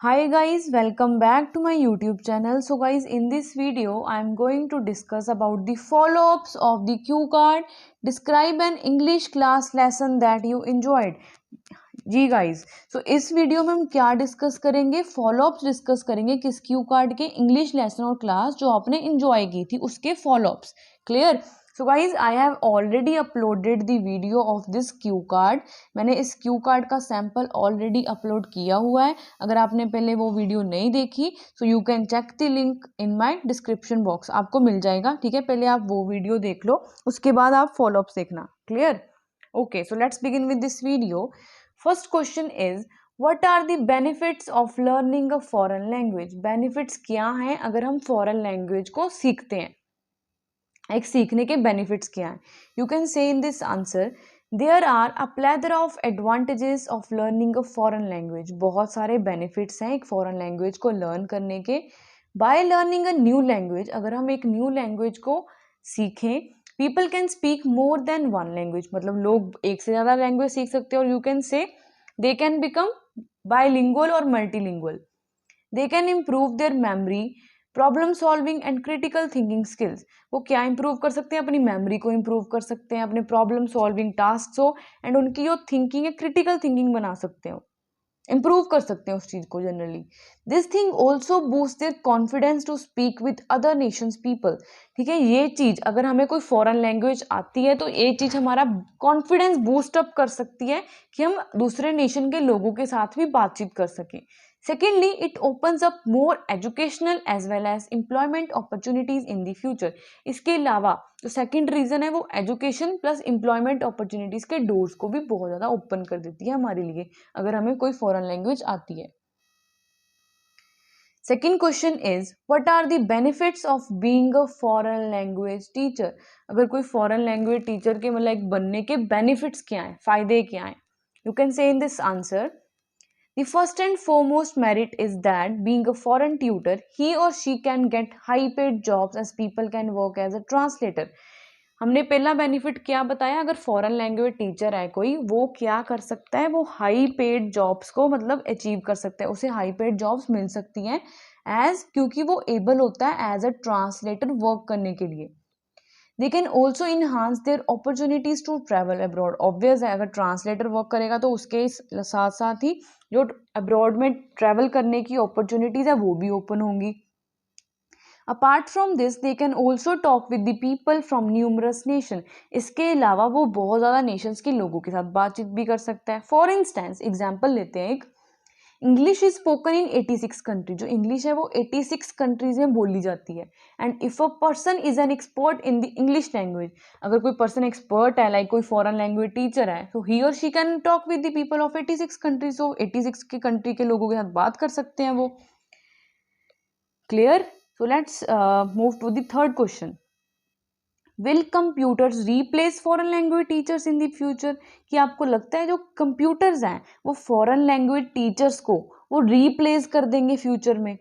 Hi guys, welcome back to my YouTube channel. So guys, in this video, I am going to discuss about the follow-ups of the cue card. Describe an English class lesson that you enjoyed. जी guys, so इस video में हम क्या discuss करेंगे? Follow-ups discuss करेंगे किस Q card के? English lesson और क्लास जो आपने इंजॉय की थी उसके follow-ups. Clear? So guys I have already uploaded the video of this Q card. मैंने इस क्यू कार्ड का सैंपल ऑलरेडी अपलोड किया हुआ है. अगर आपने पहले वो वीडियो नहीं देखी so you can check the link in my description box. आपको मिल जाएगा. ठीक है, पहले आप वो वीडियो देख लो, उसके बाद आप फॉलोअप्स देखना. Clear? Okay, so let's begin with this video. First question is what are the benefits of learning a foreign language? Benefits क्या हैं अगर हम फॉरेन लैंग्वेज को सीखते हैं? एक सीखने के बेनिफिट्स क्या हैं? You can say in this answer there are a plethora of advantages of learning a foreign language. बहुत सारे बेनिफिट्स हैं एक फॉरेन लैंग्वेज को लर्न करने के. By learning a new language, अगर हम एक न्यू लैंग्वेज को सीखें, people can speak more than one language. मतलब लोग एक से ज़्यादा लैंग्वेज सीख सकते हैं. और you can say they can become bilingual और multilingual. They can improve their memory, problem solving and critical thinking skills. वो क्या इंप्रूव कर सकते हैं? अपनी मेमोरी को इंप्रूव कर सकते हैं, अपने प्रॉब्लम सॉल्विंग टास्क हो एंड उनकी जो थिंकिंग है क्रिटिकल थिंकिंग बना सकते हो, इंप्रूव कर सकते हैं उस चीज को. Generally this thing also boost their confidence to speak with other nations people. ठीक है, ये चीज अगर हमें कोई फॉरेन लैंग्वेज आती है तो ये चीज हमारा कॉन्फिडेंस बूस्ट अप कर सकती है कि हम दूसरे नेशन के लोगों के साथ भी बातचीत कर सकें. Secondly, it opens up more educational as well as employment opportunities in the future. इसके अलावा जो सेकंड रीजन है वो एजुकेशन प्लस एम्प्लॉयमेंट अपॉर्चुनिटीज के डोर्स को भी बहुत ज़्यादा ओपन कर देती है हमारे लिए अगर हमें कोई फॉरेन लैंग्वेज आती है. Second question is what are the benefits of being a foreign language teacher? अगर कोई फॉरेन लैंग्वेज टीचर के मतलब एक बनने के बेनिफिट्स क्या हैं, फायदे क्या हैं? You can say in this answer the first and foremost merit is that being a foreign tutor, he or she can get high paid jobs as people can work as a translator. हमने पहला benefit क्या बताया? अगर foreign language teacher है कोई, वो क्या कर सकता है? वो हाई पेड जॉब्स को मतलब अचीव कर सकता है, उसे हाई पेड जॉब्स मिल सकती हैं एज, क्योंकि वो एबल होता है एज अ ट्रांसलेटर वर्क करने के लिए. They can also enhance their opportunities to travel abroad. Obvious है, अगर ट्रांसलेटर वर्क करेगा तो उसके साथ साथ ही जो अब्रॉड में ट्रैवल करने की अपॉर्चुनिटीज है वो भी ओपन होंगी. Apart from this they can also talk with the people from numerous nation. इसके अलावा वो बहुत ज़्यादा नेशंस के लोगों के साथ बातचीत भी कर सकता है. फॉर इंस्टेंस एग्जाम्पल लेते हैं, एक English is spoken in 86 country. जो इंग्लिश है वो 86 कंट्रीज में बोली जाती है. And if a person is an expert in the English language, अगर कोई पर्सन एक्सपर्ट है लाइक कोई फॉरेन लैंग्वेज टीचर है, तो ही और she can talk with the people of 86 countries. तो 86 के कंट्री के लोगों के साथ बात कर सकते हैं वो. Clear? So let's move to the third question. Will computers replace foreign language teachers in the future? कि आपको लगता है जो कंप्यूटर्स हैं वो फॉरेन लैंग्वेज टीचर्स को वो रिप्लेस कर देंगे फ्यूचर में?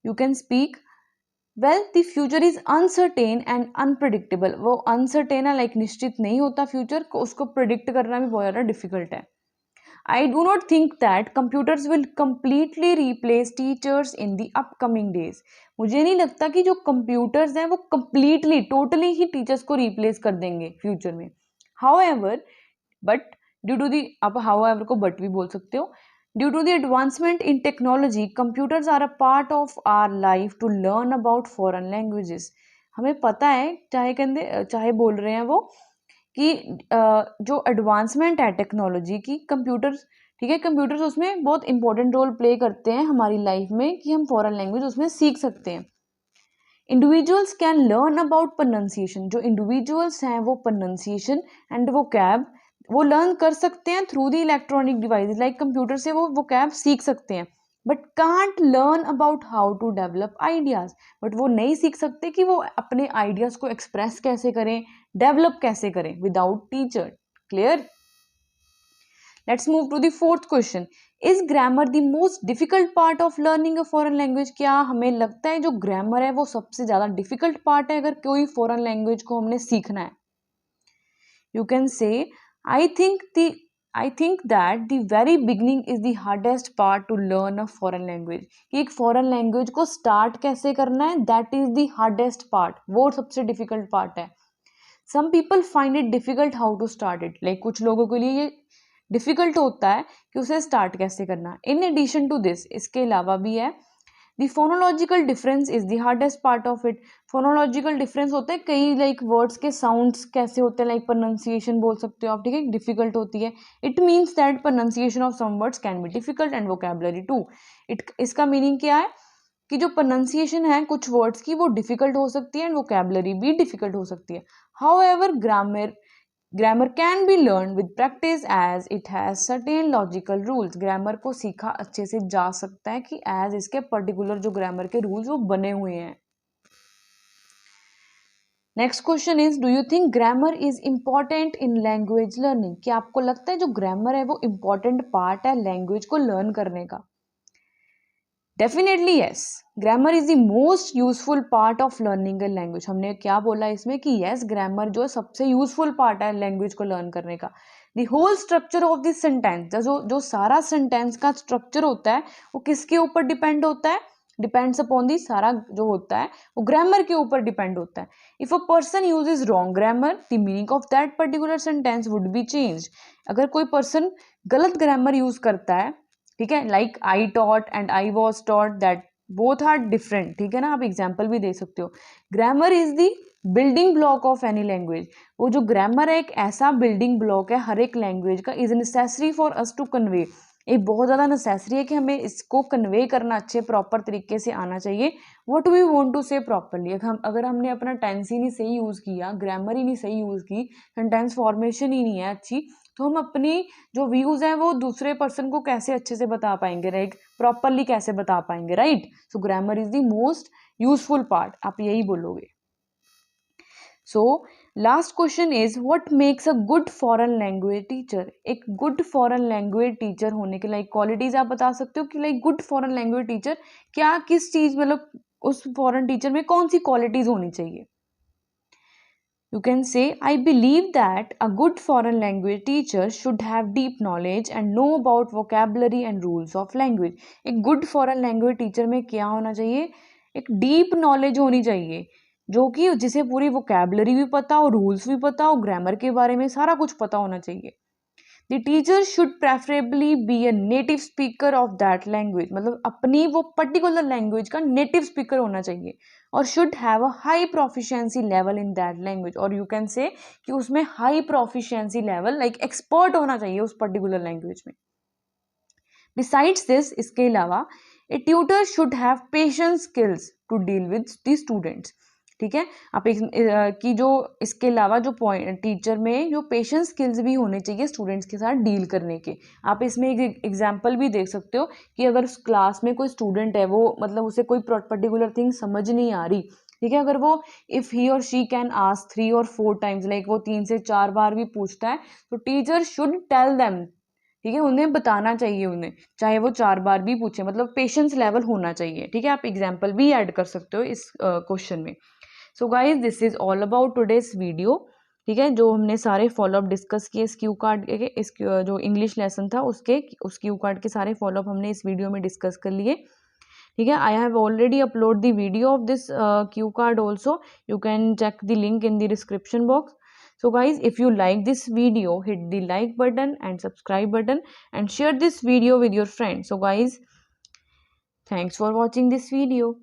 You can speak well the future is uncertain and unpredictable. वो अनसर्टेन है, लाइक निश्चित नहीं होता फ्यूचर को, उसको प्रिडिक्ट करना भी बहुत ज़्यादा डिफिकल्ट है. I do not think that computers will completely replace teachers in the upcoming days. मुझे नहीं लगता कि जो कंप्यूटर्स हैं वो completely, totally ही टीचर्स को रिप्लेस कर देंगे फ्यूचर में. However, but due to the, आप however को but भी बोल सकते हो. Due to the advancement in technology, computers are a part of our life to learn about foreign languages. हमें पता है, चाहे बोल रहे हैं वो कि जो एडवांसमेंट है टेक्नोलॉजी की, कंप्यूटर्स, ठीक है, कंप्यूटर्स उसमें बहुत इंपॉर्टेंट रोल प्ले करते हैं हमारी लाइफ में कि हम फॉरेन लैंग्वेज उसमें सीख सकते हैं. Individuals can learn about pronunciation. जो इंडिविजुअल्स हैं वो प्रोनाउंसिएशन एंड वोकैब वो लर्न कर सकते हैं through the electronic device, like computer से वो वोकैब सीख सकते हैं. But can't learn about how to develop ideas. But वो नहीं सीख सकते कि वो अपने आइडियाज को एक्सप्रेस कैसे करें, डेवलप कैसे करें without teacher. Clear? Let's move to the fourth question. Is grammar the most difficult part of learning a foreign language? क्या हमें लगता है जो ग्रामर है वो सबसे ज्यादा डिफिकल्ट पार्ट है अगर कोई फॉरेन लैंग्वेज को हमने सीखना है? You can say I think the I think that the very beginning is the hardest part to learn a foreign language, कि एक फॉरेन लैंग्वेज को स्टार्ट कैसे करना है, that is the hardest part, वो सबसे डिफिकल्ट पार्ट है. Some people find it difficult how to start it, like कुछ लोगों के लिए ये डिफिकल्ट होता है कि उसे स्टार्ट कैसे करना. इन एडिशन टू दिस, इसके अलावा भी है, the phonological difference is the hardest part of it. Phonological difference होते हैं कई, लाइक वर्ड्स के साउंड्स कैसे होते हैं, लाइक प्रोनाउंसिएशन बोल सकते हो आप, ठीक है, डिफिकल्ट होती है. It means that pronunciation of some words can be difficult and vocabulary too. इसका मीनिंग क्या है कि जो प्रोनाउंसिएशन है कुछ वर्ड्स की वो डिफिकल्ट हो सकती है एंड वोकैबुलरी भी डिफिकल्ट हो सकती है. However grammar can be learn with practice as it has certain logical rules. Grammar को सीखा अच्छे से जा सकता है कि एज इसके पर्टिकुलर जो ग्रामर के रूल्स वो बने हुए हैं. Next question is, do you think grammar is important in language learning? क्या आपको लगता है जो ग्रामर है वो इंपॉर्टेंट पार्ट है लैंग्वेज को लर्न करने का? Definitely yes, grammar is the most useful part of learning a language. हमने क्या बोला इसमें कि यस, ग्रामर जो सबसे यूजफुल पार्ट है लैंग्वेज को लर्न करने का. The whole structure of this sentence, जो सारा सेंटेंस का स्ट्रक्चर होता है वो किसके ऊपर डिपेंड होता है? डिपेंड्स अपॉन दी, सारा जो होता है वो ग्रामर के ऊपर डिपेंड होता है. If a person uses wrong grammar, the meaning of that particular sentence would be change. अगर कोई पर्सन गलत ग्रामर यूज करता है, ठीक है, like I taught and I was taught, that both are different, ठीक है ना. आप एग्जाम्पल भी दे सकते हो. Grammar is the building block of any language. वो जो ग्रामर है एक ऐसा बिल्डिंग ब्लॉक है हर एक लैंग्वेज का. Is necessary for us to convey, एक बहुत ज़्यादा नेसेसरी है कि हमें इसको कन्वे करना अच्छे प्रॉपर तरीके से आना चाहिए. व्हाट वी वांट टू से प्रॉपरली. अगर हमने अपना टेंस ही नहीं सही यूज़ किया, ग्रामर ही नहीं सही यूज़ की, सेंटेंस फॉर्मेशन ही नहीं है अच्छी, तो हम अपनी जो व्यूज़ हैं वो दूसरे पर्सन को कैसे अच्छे से बता पाएंगे, राइट, प्रॉपरली कैसे बता पाएंगे, right. So grammar is the most useful part, आप यही बोलोगे. So last question is, what makes a good foreign language teacher? एक गुड फॉरेन लैंग्वेज टीचर होने के लाइक क्वालिटीज आप बता सकते हो कि like good foreign language teacher क्या, किस चीज, मतलब उस फॉरेन टीचर में कौन सी क्वालिटीज होनी चाहिए? You can say, I believe that a good foreign language teacher should have deep knowledge and know about vocabulary and rules of language. एक good foreign language teacher में क्या होना चाहिए? एक deep knowledge होनी चाहिए, जो कि जिसे पूरी vocabulary भी पता हो, rules भी पता हो, grammar के बारे में सारा कुछ पता होना चाहिए. The teacher should preferably be a native speaker of that language. मतलब अपनी वो particular language का native speaker होना चाहिए, और should have a high proficiency level in that language. और you can say कि उसमें high proficiency level like expert होना चाहिए उस particular language में. Besides this, इसके अलावा a tutor should have patience skills to deal with the students. ठीक है, आप एक कि जो इसके अलावा जो पॉइंट टीचर में जो पेशेंस स्किल्स भी होने चाहिए स्टूडेंट्स के साथ डील करने के. आप इसमें एक एग्जांपल भी देख सकते हो कि अगर क्लास में कोई स्टूडेंट है, वो मतलब उसे कोई पर्टिकुलर थिंग समझ नहीं आ रही, ठीक है, अगर वो इफ़ ही और शी कैन आस्क 3 और 4 टाइम्स, लाइक वो 3 से 4 बार भी पूछता है, तो टीचर शुड टेल देम, ठीक है, उन्हें बताना चाहिए, उन्हें चाहे वो 4 बार भी पूछे, मतलब पेशेंस लेवल होना चाहिए. ठीक है, आप एग्जाम्पल भी ऐड कर सकते हो इस क्वेश्चन में. So guys, this is all about today's video. ठीक है, जो हमने सारे फॉलोअप डिस्कस किए इस क्यू कार्ड के, इस जो इंग्लिश लेसन था उस क्यू कार्ड के सारे फॉलोअप हमने इस वीडियो में डिस्कस कर लिए. ठीक है, I have already upload the video of this Q card also. You can check the link in the description box. So guys, if you like this video, hit the like button and subscribe button and share this video with your friends. So guys, thanks for watching this video.